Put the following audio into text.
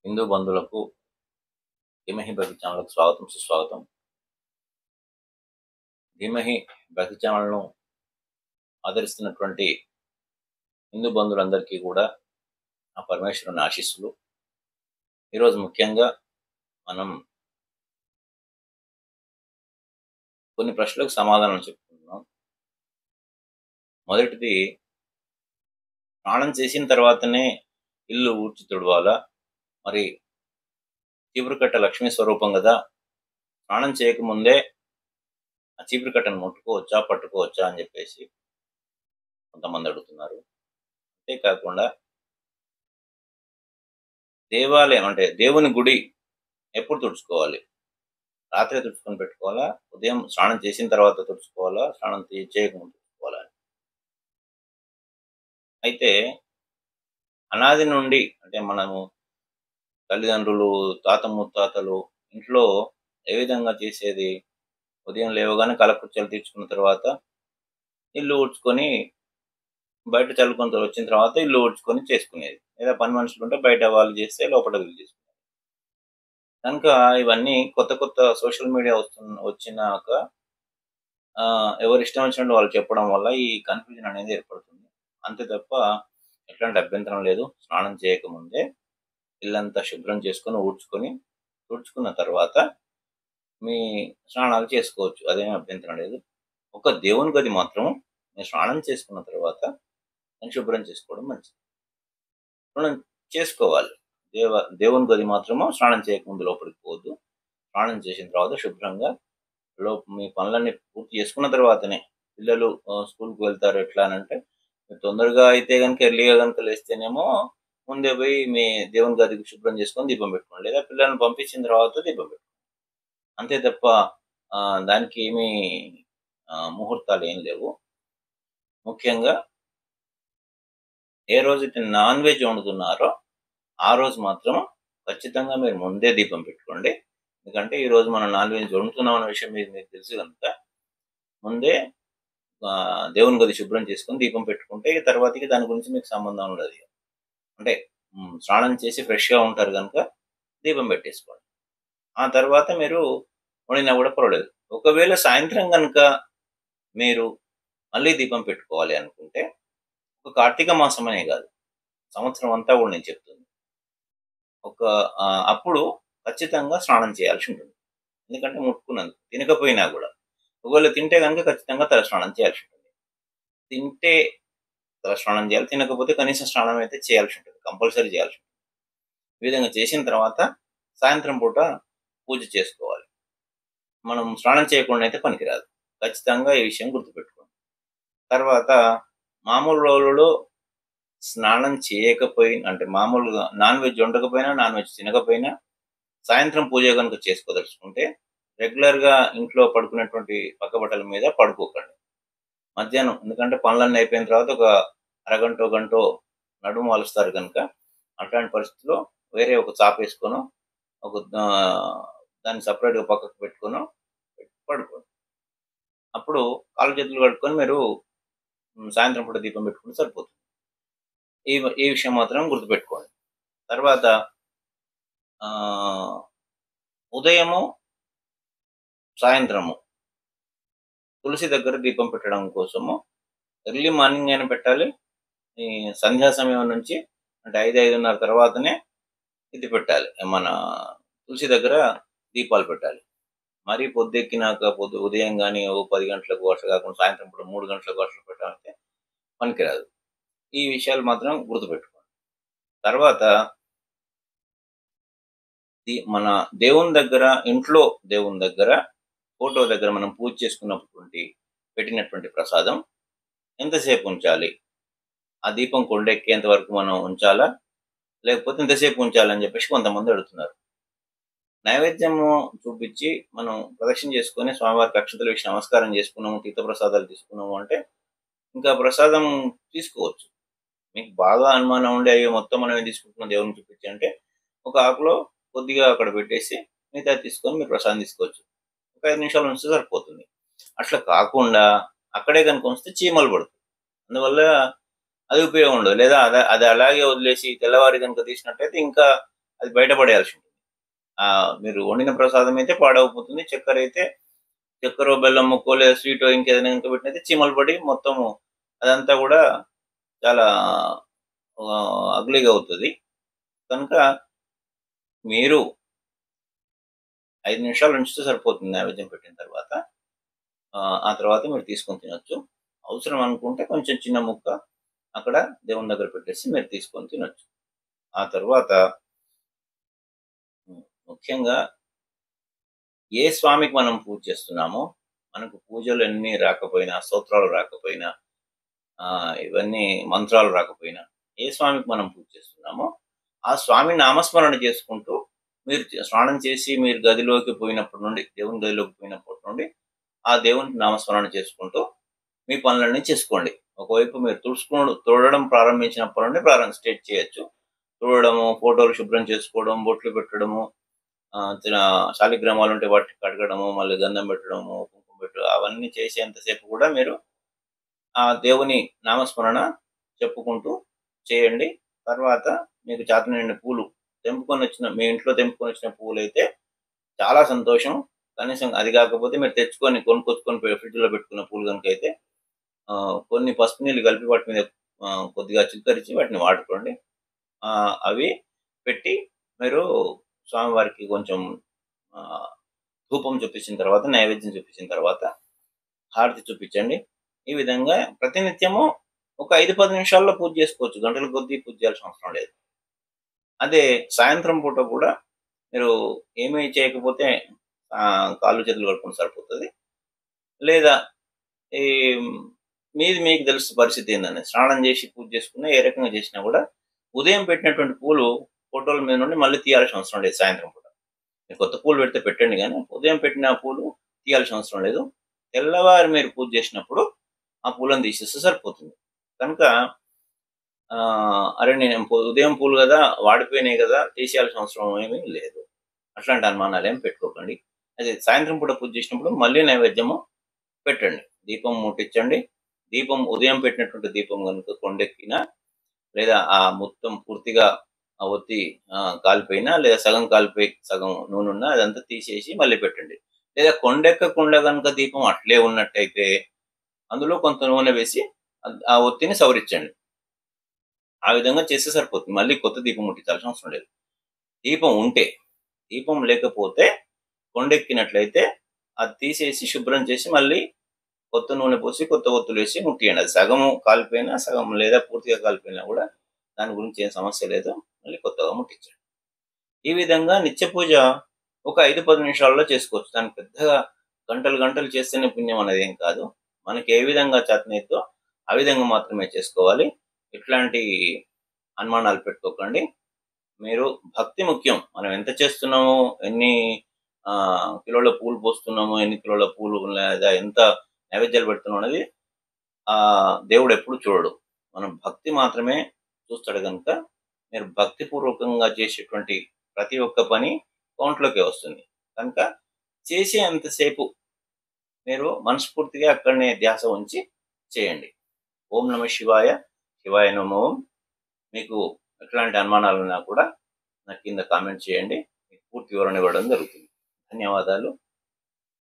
హిందూ బంధువులకు ధీమహి భక్తి ఛానల్కు స్వాగతం సుస్వాగతం. ధీమహి భక్తి ఛానల్ను ఆదరిస్తున్నటువంటి హిందూ బంధువులందరికీ కూడా ఆ పరమేశ్వరుని ఆశీస్సులు. ఈరోజు ముఖ్యంగా మనం కొన్ని ప్రశ్నలకు సమాధానం చెప్పుకుంటున్నాం. మొదటిది, స్నానం చేసిన తర్వాతనే ఇల్లు ఊడ్చి తుడవాలా? మరి చీపురుకట్ట లక్ష్మీ స్వరూపం కదా, స్నానం చేయకముందే ఆ చీపురుకట్టను ముట్టుకోవచ్చా పట్టుకోవచ్చా అని చెప్పేసి కొంతమంది అడుగుతున్నారు. అంతేకాకుండా దేవాలయం అంటే దేవుని గుడి ఎప్పుడు తుడుచుకోవాలి? రాత్రి తుడుచుకొని పెట్టుకోవాలా? ఉదయం స్నానం చేసిన తర్వాత తుడుచుకోవాలా? స్నానం చేయకముందు తుడుచుకోవాలా? అయితే అనాది నుండి అంటే మనము తల్లిదండ్రులు, తాత ముత్తాతలు ఇంట్లో ఏ విధంగా చేసేది, ఉదయం లేవగానే కలకృత్యాలు తీర్చుకున్న తర్వాత ఇల్లు ఊడ్చుకొని బయట చల్లుకొని వచ్చిన తర్వాత ఇల్లు ఊడ్చుకొని చేసుకునేది. లేదా పని మనుషులు ఉంటే బయట వాళ్ళు చేస్తే లోపల వీళ్ళు చేసుకునేది. కనుక ఇవన్నీ కొత్త కొత్త సోషల్ మీడియా వచ్చినాక ఎవరి ఇష్టం వచ్చినట్టు వాళ్ళు చెప్పడం వల్ల ఈ కన్ఫ్యూజన్ అనేది ఏర్పడుతుంది. అంతే తప్ప ఎట్లాంటి అభ్యంతరం లేదు. స్నానం చేయకముందే ఇల్లంతా శుభ్రం చేసుకొని తుడుచుకున్న తర్వాత మీ స్నానాలు చేసుకోవచ్చు. అదేమీ అభ్యంతరం లేదు. ఒక దేవుని గది మాత్రం మీరు స్నానం చేసుకున్న తర్వాత శుభ్రం చేసుకోవడం మంచిది. స్నానం చేసుకోవాలి. దేవుని గది మాత్రము స్నానం చేయకముందు లోపలికి పోవద్దు. స్నానం చేసిన తర్వాత శుభ్రంగా మీ పనులన్నీ పూర్తి చేసుకున్న తర్వాతనే. పిల్లలు స్కూల్కి వెళ్తారు. ఎట్లా అనంటే, తొందరగా అయితే కనుక ఎర్లీగా కనుక లేస్తేనేమో ముందే పోయి మీ దేవుని గదికి శుభ్రం చేసుకొని దీపం పెట్టుకోండి. లేదా పిల్లల్ని పంపించిన తర్వాత దీపం పెట్టుకోండి. అంతే తప్ప దానికి ఏమీ ముహూర్తాలు ఏం లేవు. ముఖ్యంగా ఏ రోజైతే నాన్ వెజ్ వండుతున్నారో ఆ రోజు మాత్రం ఖచ్చితంగా మీరు ముందే దీపం పెట్టుకోండి. ఎందుకంటే ఈరోజు మనం నాన్ వెజ్ వండుతున్నాం అనే విషయం మీకు తెలుసు కనుక ముందే దేవుని గది శుభ్రం చేసుకొని దీపం పెట్టుకుంటే తర్వాతకి దాని గురించి మీకు సంబంధం ఉండదు. అంటే స్నానం చేసి ఫ్రెష్గా ఉంటారు కనుక దీపం పెట్టేసుకోండి. ఆ తర్వాత మీరు వండినా కూడా పర్వాలేదు. ఒకవేళ సాయంత్రం కనుక మీరు మళ్ళీ దీపం పెట్టుకోవాలి అనుకుంటే, ఒక కార్తీక మాసం అనే కాదు, సంవత్సరం అంతా కూడా నేను చెప్తుంది, అప్పుడు ఖచ్చితంగా స్నానం చేయాల్సి ఉంటుంది. ఎందుకంటే ముట్టుకున్నందుకు. తినకపోయినా కూడా ఒకవేళ తింటే కనుక ఖచ్చితంగా తల స్నానం చేయాల్సి ఉంటుంది. తింటే తల స్నానం చేయాలి, తినకపోతే కనీసం స్నానం అయితే చేయాల్సి ఉంటుంది, కంపల్సరీ చేయాల్సి ఉంటుంది. ఈ విధంగా చేసిన తర్వాత సాయంత్రం పూట పూజ చేసుకోవాలి. మనం స్నానం చేయకుండా అయితే పనికిరాదు. ఖచ్చితంగా ఈ విషయం గుర్తుపెట్టుకోండి. తర్వాత మామూలు రోజులలో స్నానం చేయకపోయినా, అంటే మామూలుగా నాన్ వెజ్ వండకపోయినా, నాన్ వెజ్ తినకపోయినా సాయంత్రం పూజ కనుక చేసుకోదలుచుకుంటే రెగ్యులర్గా ఇంట్లో పడుకునేటువంటి పక్క బట్టల మీద పడుకోకండి. మధ్యాహ్నం, ఎందుకంటే పనులన్నీ అయిపోయిన తర్వాత ఒక అరగంటో గంటో నడుము వాలుస్తారు కనుక అట్లాంటి పరిస్థితుల్లో వేరే ఒక చాప వేసుకొని దాన్ని సపరేట్గా పక్కకు పెట్టుకొని పడుకోండి. అప్పుడు కాళ్ళు చేతులు కట్టుకొని మీరు సాయంత్రం పూట దీపం పెట్టుకుంటే సరిపోతుంది. ఈ విషయం మాత్రం గుర్తుపెట్టుకోండి. తర్వాత ఉదయము సాయంత్రము తులసి దగ్గర దీపం పెట్టడం కోసము ఎర్లీ మార్నింగ్ అయినా పెట్టాలి. ఈ సంధ్యా సమయం నుంచి అంటే 5-5:30 తర్వాతనే ఇది పెట్టాలి, మన తులసి దగ్గర దీపాలు పెట్టాలి. మరీ పొద్దుెక్కినాక ఉదయం కానీ 10 గంటలకు వర్ష కాకుండా సాయంత్రం పూట 3 గంటలకు వర్షం పెట్టాలంటే పనికిరాదు. ఈ విషయాలు మాత్రం గుర్తుపెట్టుకోండి. తర్వాత మన దేవుని దగ్గర, ఇంట్లో దేవుని దగ్గర, ఫోటో దగ్గర మనం పూజ చేసుకున్నటువంటి పెట్టినటువంటి ప్రసాదం ఎంతసేపు ఉంచాలి? ఆ దీపం కొండెక్కేంత వరకు మనం ఉంచాలా, లేకపోతే ఎంతసేపు ఉంచాలని చెప్పేసి కొంతమంది అడుగుతున్నారు. నైవేద్యము చూపించి మనం ప్రదక్షిణ చేసుకొని స్వామివారికి అక్షతలు వేసి నమస్కారం చేసుకున్నాము, తీర్థప్రసాదాలు తీసుకున్నాము అంటే ఇంకా ప్రసాదం తీసుకోవచ్చు. మీకు బాగా అనుమానం ఉండి అయ్యో మొత్తం మనం తీసుకుంటున్నాం దేవుని చూపించి అంటే ఒక ఆకులో కొద్దిగా అక్కడ పెట్టేసి మిగతా తీసుకొని మీరు ప్రసాదం తీసుకోవచ్చు. ఒక 5 నిమిషాలు ఉంచితే సరిపోతుంది. అట్లా కాకుండా అక్కడే కనుక ఉంచితే చీమలు పడుతుంది. అందువల్ల అది ఉపయోగం ఉండదు. లేదా అది అలాగే వదిలేసి తెల్లవారి కనుక తీసినట్టయితే ఇంకా అది బయటపడేయాల్సి ఉంటుంది. మీరు వండిన ప్రసాదం అయితే పాడైపోతుంది. చక్కెరో, బెల్లం ముక్కో లేదా స్వీటో ఇంకేదైనా గనుక పెట్టినయితే చీమలు పడి మొత్తము అదంతా గూడా చాలా అగ్లీగా అవుతది. కనుక మీరు 5 నిమిషాలు ఉంచితే సరిపోతుంది నైవేద్యం పెట్టిన తర్వాత. ఆ తర్వాత మీరు తీసుకొని తినొచ్చు. అవసరం అనుకుంటే కొంచెం చిన్న ముక్క అక్కడ దేవుని దగ్గర పెట్టేసి మీరు తీసుకొని తినొచ్చు. ఆ తర్వాత ముఖ్యంగా ఏ స్వామికి మనం పూజ చేస్తున్నామో, మనకు పూజలు ఎన్ని రాకపోయినా, స్తోత్రాలు రాకపోయినా, ఇవన్నీ మంత్రాలు రాకపోయినా, ఏ స్వామికి మనం పూజ చేస్తున్నామో, ఆ స్వామి నామస్మరణ చేసుకుంటూ మీరు స్నానం చేసి మీరు గదిలోకి పోయినప్పటి నుండి, దేవుని గదిలోకి పోయినప్పటి నుండి, ఆ దేవునికి నామస్మరణ చేసుకుంటూ మీ పనులన్నీ చేసుకోండి. ఒకవైపు మీరు తుడవడం ప్రారంభించినప్పటి నుండి స్టార్ట్ చేయొచ్చు. తుడవడము, ఫోటోలు శుభ్రం చేసుకోవడం, బొట్లు పెట్టడము, శాలిగ్రామాలుంటే వాటిని కడగడము, మళ్ళీ గంధం పెట్టడము, కుంకుమ పెట్టడం అవన్నీ చేసేంతసేపు కూడా మీరు ఆ దేవుని నామస్మరణ చెప్పుకుంటూ చేయండి. తర్వాత మీకు చేతనైన పూలు మీ ఇంట్లో తెంపుకొనొచ్చిన పూలైతే చాలా సంతోషం. కనీసం అది కాకపోతే మీరు కొనుక్కొచ్చుకొని ఫ్రిడ్జ్‌లో పెట్టుకున్న పూలు గనుకైతే కొన్ని పసుపు నీళ్లు కలిపి వాటి మీద కొద్దిగా చిలకరించి వాటిని వాడుకోండి. అవి పెట్టి మీరు స్వామివారికి కొంచెం ధూపం చూపించిన తర్వాత, నైవేద్యం చూపించిన తర్వాత హారతి చూపించండి. ఈ విధంగా ప్రతినిత్యము ఒక 5, 10 నిమిషాల్లో పూజ చేసుకోవచ్చు. గంటల కొద్దీ పూజ చేయాల్సిన అవసరం లేదు. అదే సాయంత్రం పూట కూడా మీరు ఏమీ చేయకపోతే కాళ్ళు చేతులు కడుక్కుంటే సరిపోతది. లేదా ఈ మీకు తెలుసు పరిస్థితి ఏందని. స్నానం చేసి పూజ చేసుకున్నా, ఏ రకంగా చేసినా కూడా ఉదయం పెట్టినటువంటి పూలు ఫోటోల మీద నుండి మళ్ళీ తీయాల్సిన అవసరం లేదు సాయంత్రం పూట. మీరు కొత్త పూలు పెడితే పెట్టండి గానీ, ఉదయం పెట్టిన పూలు తీయాల్సిన అవసరం లేదు. తెల్లవారి మీరు పూజ చేసినప్పుడు ఆ పూలను తీసేస్తే సరిపోతుంది. కనుక అరే నేను ఉదయం పూలు కదా, వాడిపోయినాయి కదా, తీసేయాల్సిన అవసరం ఏమీ లేదు. అట్లాంటి అనుమానాలేం పెట్టుకోకండి. అదే సాయంత్రం పూట పూజ చేసినప్పుడు మళ్ళీ నైవేద్యము పెట్టండి. దీపం ముట్టించండి. దీపం ఉదయం పెట్టినటువంటి దీపం గనుక కొండెక్కినా, లేదా మొత్తం పూర్తిగా ఆ ఒత్తి కాలిపోయినా, లేదా సగం కాలిపోయి సగం నూనెన్నా అదంతా తీసేసి మళ్ళీ పెట్టండి. లేదా కొండెక్కకుండా గనుక దీపం అట్లే ఉన్నట్టయితే అందులో కొంత నూనె వేసి ఆ ఒత్తిని సవరించండి. ఆ విధంగా చేస్తే సరిపోతుంది. మళ్ళీ కొత్త దీపం ముట్టించాల్సిన అవసరం లేదు. దీపం ఉంటే, దీపం లేకపోతే కొండెక్కినట్లయితే అది తీసేసి శుభ్రం చేసి మళ్ళీ కొత్త నూనె పోసి కొత్త ఒత్తులేసి ముట్టియండి. అది సగము కాలిపోయినా, సగం లేదా పూర్తిగా కాలిపోయినా కూడా దాని గురించి ఏం సమస్య లేదు. మళ్ళీ కొత్తగా ముట్టించండి. ఈ విధంగా నిత్య పూజ ఒక 5, 10 నిమిషాల్లో చేసుకోవచ్చు. దానికి పెద్దగా గంటలు చేస్తేనే పుణ్యం అనేది ఏం కాదు. మనకి ఏ విధంగా చేతనైద్దో ఆ విధంగా మాత్రమే చేసుకోవాలి. ఇట్లాంటి అనుమానాలు పెట్టుకోకండి. మీరు భక్తి ముఖ్యం. మనం ఎంత చేస్తున్నామో, ఎన్ని కిలోల పూలు పోస్తున్నామో, ఎన్ని కిలోల పూలు లేదా ఎంత నైవేద్యాలు పెడుతున్నాం అనేది దేవుడు ఎప్పుడు చూడడు. మనం భక్తి మాత్రమే చూస్తాడు గనుక మీరు భక్తిపూర్వకంగా చేసేటువంటి ప్రతి ఒక్క పని కౌంట్‌లోకే వస్తుంది. కనుక చేసేంతసేపు మీరు మనస్ఫూర్తిగా అక్కడనే ధ్యాస ఉంచి చేయండి. ఓం నమః శివాయ, శివాయ నమో ఓం. మీకు ఎట్లాంటి అనుమానాలున్నా కూడా నాకు కింద కామెంట్ చేయండి. మీకు పూర్తి వివరణ ఇవ్వడం జరుగుతుంది. ధన్యవాదాలు.